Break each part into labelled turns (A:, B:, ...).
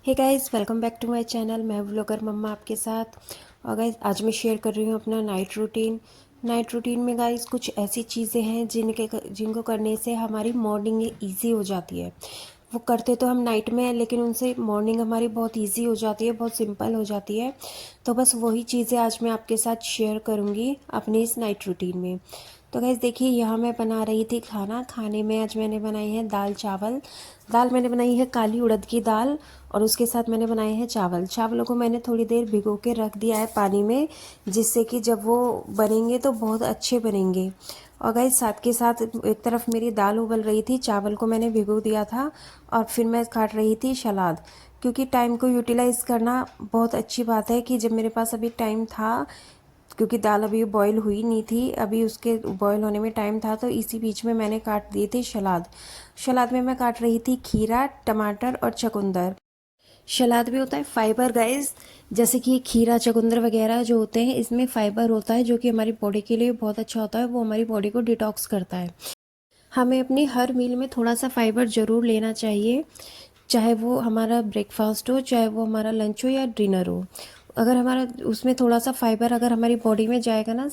A: Hey guys, welcome back to my channel. मैं vlogger mamma आपके साथ। और गाइस, आज मैं शेयर कर रही हूँ अपना नाइट रूटीन में गाइस कुछ ऐसी चीज़ें हैं जिनको करने से हमारी मॉर्निंग इजी हो जाती है। वो करते तो हम नाइट में हैं, लेकिन उनसे मॉर्निंग हमारी बहुत इजी हो जाती है, बहुत सिंपल हो जाती है। तो बस वही चीज़ें आज मैं आपके साथ शेयर करूँगी अपनी इस नाइट रूटीन में। तो गाइस देखिए, यहाँ मैं बना रही थी खाने में आज मैंने बनाई है दाल चावल। दाल मैंने बनाई है काली उड़द की दाल, और उसके साथ मैंने बनाए हैं चावलों को मैंने थोड़ी देर भिगो के रख दिया है पानी में, जिससे कि जब वो बनेंगे तो बहुत अच्छे बनेंगे। और गाइस, साथ के साथ एक तरफ मेरी दाल उबल रही थी, चावल को मैंने भिगो दिया था, और फिर मैं काट रही थी सलाद। क्योंकि टाइम को यूटिलाइज़ करना बहुत अच्छी बात है कि जब मेरे पास अभी टाइम था, क्योंकि दाल अभी बॉईल हुई नहीं थी, अभी उसके बॉईल होने में टाइम था, तो इसी बीच में मैंने काट दिए थे सलाद। सलाद में मैं काट रही थी खीरा, टमाटर और चुकंदर। सलाद में होता है फाइबर गाइस, जैसे कि खीरा, चुकंदर वगैरह जो होते हैं, इसमें फाइबर होता है जो कि हमारी बॉडी के लिए बहुत अच्छा होता है। वो हमारी बॉडी को डिटॉक्स करता है। हमें अपनी हर मील में थोड़ा सा फाइबर ज़रूर लेना चाहिए, चाहे वो हमारा ब्रेकफास्ट हो, चाहे वो हमारा लंच हो या डिनर हो। अगर हमारा उसमें थोड़ा सा फाइबर अगर हमारी बॉडी में जाएगा ना,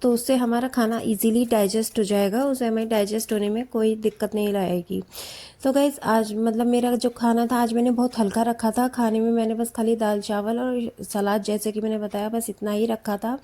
A: तो उससे हमारा खाना इजीली डाइजेस्ट हो जाएगा, उससे हमें डाइजेस्ट होने में कोई दिक्कत नहीं आएगी। तो गाइज़, आज मतलब मेरा जो खाना था आज मैंने बहुत हल्का रखा था। खाने में मैंने बस खाली दाल चावल और सलाद, जैसे कि मैंने बताया, बस इतना ही रखा था।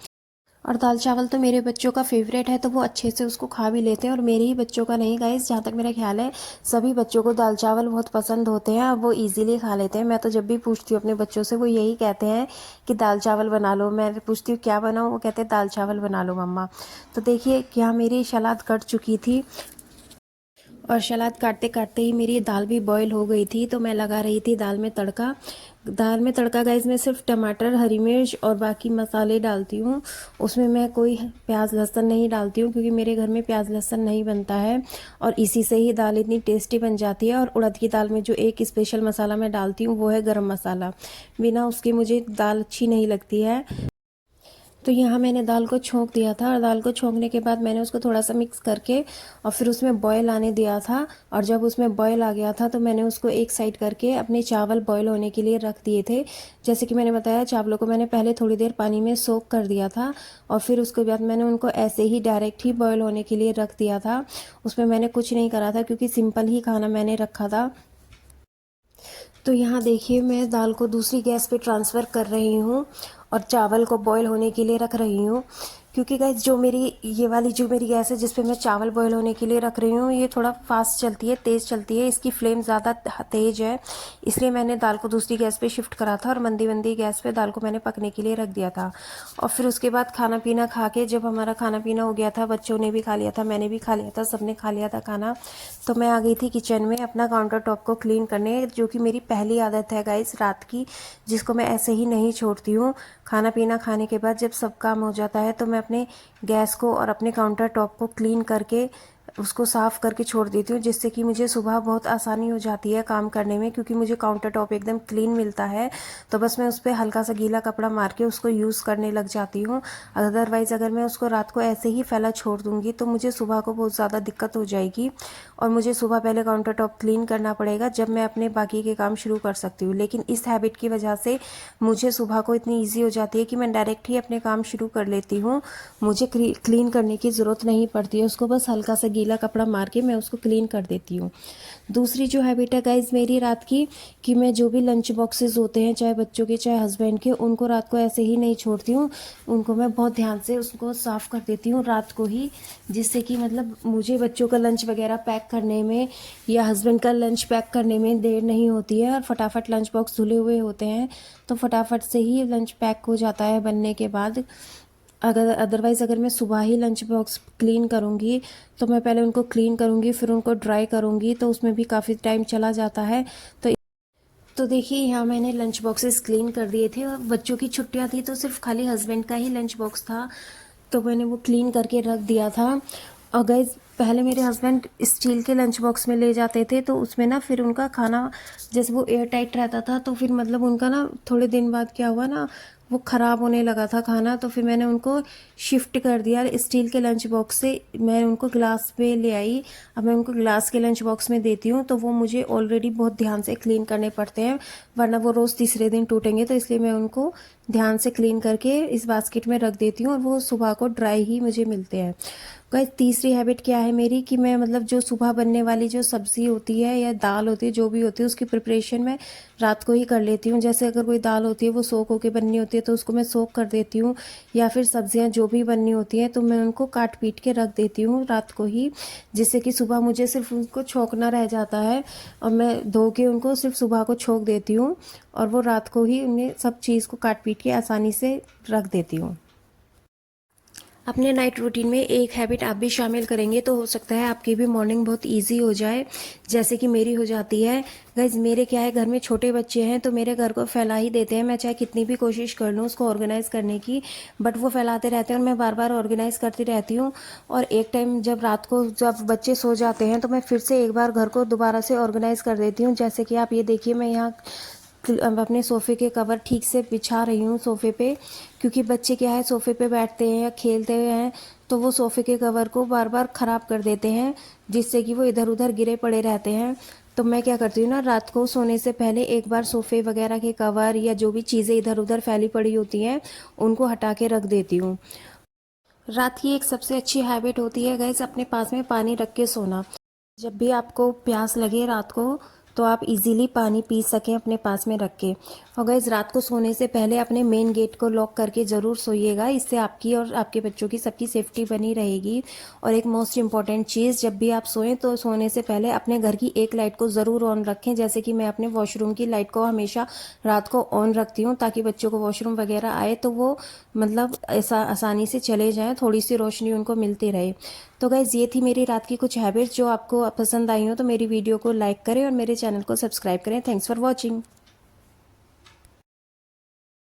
A: और दाल चावल तो मेरे बच्चों का फेवरेट है, तो वो अच्छे से उसको खा भी लेते हैं। और मेरे ही बच्चों का नहीं गाइस, जहाँ तक मेरा ख्याल है सभी बच्चों को दाल चावल बहुत पसंद होते हैं, वो इजीली खा लेते हैं। मैं तो जब भी पूछती हूँ अपने बच्चों से, वो यही कहते हैं कि दाल चावल बना लो। मैं पूछती हूँ क्या बनाऊँ, वो कहते हैं दाल चावल बना लो मम्मा। तो देखिए, क्या मेरी सलाद कट चुकी थी, और सलाद काटते काटते ही मेरी दाल भी बॉईल हो गई थी। तो मैं लगा रही थी दाल में तड़का। दाल में तड़का गाइस, मैं सिर्फ टमाटर, हरी मिर्च और बाकी मसाले डालती हूँ। उसमें मैं कोई प्याज लहसुन नहीं डालती हूँ, क्योंकि मेरे घर में प्याज लहसुन नहीं बनता है, और इसी से ही दाल इतनी टेस्टी बन जाती है। और उड़द की दाल में जो एक स्पेशल मसाला मैं डालती हूँ वो है गरम मसाला। बिना उसके मुझे दाल अच्छी नहीं लगती है। तो यहाँ मैंने दाल को छोंक दिया था, और दाल को छोंकने के बाद मैंने उसको थोड़ा सा मिक्स करके और फिर उसमें बॉयल आने दिया था। और जब उसमें बॉयल आ गया था, तो मैंने उसको एक साइड करके अपने चावल बॉयल होने के लिए रख दिए थे। जैसे कि मैंने बताया, चावलों को मैंने पहले थोड़ी देर पानी में सोक कर दिया था, और फिर उसके बाद मैंने उनको ऐसे ही डायरेक्ट ही बॉयल होने के लिए रख दिया था। उसमें मैंने कुछ नहीं करा था, क्योंकि सिंपल ही खाना मैंने रखा था। तो यहाँ देखिए, मैं दाल को दूसरी गैस पे ट्रांसफ़र कर रही हूँ, और चावल को बॉईल होने के लिए रख रही हूँ। क्योंकि गाइस, ये वाली जो मेरी गैस है जिस पे मैं चावल बॉईल होने के लिए रख रही हूँ, ये थोड़ा फास्ट चलती है, तेज़ चलती है, इसकी फ्लेम ज़्यादा तेज़ है। इसलिए मैंने दाल को दूसरी गैस पे शिफ्ट करा था, और मंदी मंदी गैस पे दाल को मैंने पकने के लिए रख दिया था। और फिर उसके बाद खाना पीना खा के, जब हमारा खाना पीना हो गया था, बच्चों ने भी खा लिया था, मैंने भी खा लिया था, सबने खा लिया था खाना, तो मैं आ गई थी किचन में अपना काउंटर टॉप को क्लीन करने, जो कि मेरी पहली आदत है गाइस रात की, जिसको मैं ऐसे ही नहीं छोड़ती हूँ। खाना पीना खाने के बाद जब सब काम हो जाता है, तो मैं अपने गैस को और अपने काउंटर टॉप को क्लीन करके उसको साफ़ करके छोड़ देती हूँ, जिससे कि मुझे सुबह बहुत आसानी हो जाती है काम करने में, क्योंकि मुझे काउंटर टॉप एकदम क्लीन मिलता है। तो बस मैं उस पर हल्का सा गीला कपड़ा मार के उसको यूज़ करने लग जाती हूँ। अदरवाइज़ अगर मैं उसको रात को ऐसे ही फैला छोड़ दूँगी, तो मुझे सुबह को बहुत ज़्यादा दिक्कत हो जाएगी, और मुझे सुबह पहले काउंटर टॉप क्लीन करना पड़ेगा, जब मैं अपने बाकी के काम शुरू कर सकती हूँ। लेकिन इस हैबिट की वजह से मुझे सुबह को इतनी ईजी हो जाती है कि मैं डायरेक्ट ही अपने काम शुरू कर लेती हूँ। मुझे क्लीन करने की ज़रूरत नहीं पड़ती है, उसको बस हल्का सा गीला कपड़ा मार के मैं उसको क्लीन कर देती हूँ। दूसरी जो हैबिट है गाइज मेरी रात की, कि मैं जो भी लंच बॉक्सेस होते हैं, चाहे बच्चों के चाहे हस्बैंड के, उनको रात को ऐसे ही नहीं छोड़ती हूँ। उनको मैं बहुत ध्यान से उसको साफ़ कर देती हूँ रात को ही, जिससे कि मतलब मुझे बच्चों का लंच वगैरह पैक करने में या हस्बैंड का लंच पैक करने में देर नहीं होती है, और फटाफट लंच बॉक्स धुले हुए होते हैं, तो फटाफट से ही लंच पैक हो जाता है बनने के बाद। अदरवाइज़ अगर मैं सुबह ही लंच बॉक्स क्लीन करूँगी, तो मैं पहले उनको क्लीन करूँगी, फिर उनको ड्राई करूँगी, तो उसमें भी काफ़ी टाइम चला जाता है। तो देखिए, यहाँ मैंने लंच बॉक्सेस क्लीन कर दिए थे, और बच्चों की छुट्टियाँ थी, तो सिर्फ खाली हस्बैंड का ही लंच बॉक्स था, तो मैंने वो क्लीन करके रख दिया था। और गाइस, पहले मेरे हस्बैंड स्टील के लंच बॉक्स में ले जाते थे, तो उसमें ना फिर उनका खाना जैसे वो एयर टाइट रहता था, तो फिर मतलब उनका ना थोड़े दिन बाद क्या हुआ ना, वो ख़राब होने लगा था खाना। तो फिर मैंने उनको शिफ्ट कर दिया स्टील के लंच बॉक्स से, मैं उनको ग्लास पे ले आई। अब मैं उनको ग्लास के लंच बॉक्स में देती हूँ, तो वो मुझे ऑलरेडी बहुत ध्यान से क्लीन करने पड़ते हैं, वरना वो रोज़ तीसरे दिन टूटेंगे। तो इसलिए मैं उनको ध्यान से क्लीन करके इस बास्केट में रख देती हूँ, और वो सुबह को ड्राई ही मुझे मिलते हैं। गाइस, तीसरी हैबिट क्या है मेरी कि मैं मतलब जो सुबह बनने वाली जो सब्ज़ी होती है या दाल होती है, जो भी होती है, उसकी प्रिपरेशन मैं रात को ही कर लेती हूँ। जैसे अगर कोई दाल होती है वो सोख होके बननी होती है, तो उसको मैं सोख कर देती हूँ, या फिर सब्जियाँ जो भी बननी होती हैं तो मैं उनको काट पीट के रख देती हूँ रात को ही, जिससे कि सुबह मुझे सिर्फ उनको छोंकना रह जाता है, और मैं धो के उनको सिर्फ सुबह को छोंक देती हूँ, और वो रात को ही उन्हें सब चीज़ को काट पीट के आसानी से रख देती हूँ। अपने नाइट रूटीन में एक हैबिट आप भी शामिल करेंगे तो हो सकता है आपकी भी मॉर्निंग बहुत इजी हो जाए, जैसे कि मेरी हो जाती है। गाइज, मेरे क्या है, घर में छोटे बच्चे हैं तो मेरे घर को फैला ही देते हैं। मैं चाहे कितनी भी कोशिश कर लूँ उसको ऑर्गेनाइज़ करने की, बट वो फैलाते रहते हैं और मैं बार बार ऑर्गेनाइज़ करती रहती हूँ। और एक टाइम जब रात को जब बच्चे सो जाते हैं तो मैं फिर से एक बार घर को दोबारा से ऑर्गेनाइज़ कर देती हूँ। जैसे कि आप ये देखिए, मैं यहाँ अपने सोफ़े के कवर ठीक से बिछा रही हूँ सोफ़े पे, क्योंकि बच्चे क्या है, सोफ़े पे बैठते हैं या खेलते हुए हैं तो वो सोफ़े के कवर को बार बार ख़राब कर देते हैं, जिससे कि वो इधर उधर गिरे पड़े रहते हैं। तो मैं क्या करती हूँ ना, रात को सोने से पहले एक बार सोफ़े वगैरह के कवर या जो भी चीज़ें इधर उधर फैली पड़ी होती हैं उनको हटा के रख देती हूँ। रात की एक सबसे अच्छी हैबिट होती है गाइस, अपने पास में पानी रख के सोना। जब भी आपको प्यास लगे रात को, तो आप इजीली पानी पी सकें अपने पास में रख के। और गाइस, रात को सोने से पहले अपने मेन गेट को लॉक करके ज़रूर सोइएगा, इससे आपकी और आपके बच्चों की सबकी सेफ्टी बनी रहेगी। और एक मोस्ट इम्पॉर्टेंट चीज़, जब भी आप सोएं तो सोने से पहले अपने घर की एक लाइट को ज़रूर ऑन रखें। जैसे कि मैं अपने वॉशरूम की लाइट को हमेशा रात को ऑन रखती हूँ, ताकि बच्चों को वॉशरूम वगैरह आए तो वो मतलब ऐसा आसानी से चले जाएँ, थोड़ी सी रोशनी उनको मिलती रहे। तो गाइज़, ये थी मेरी रात की कुछ हैबिट्स। जो आपको पसंद आई हो तो मेरी वीडियो को लाइक करें और मेरे चैनल को सब्सक्राइब करें। Thanks for watching.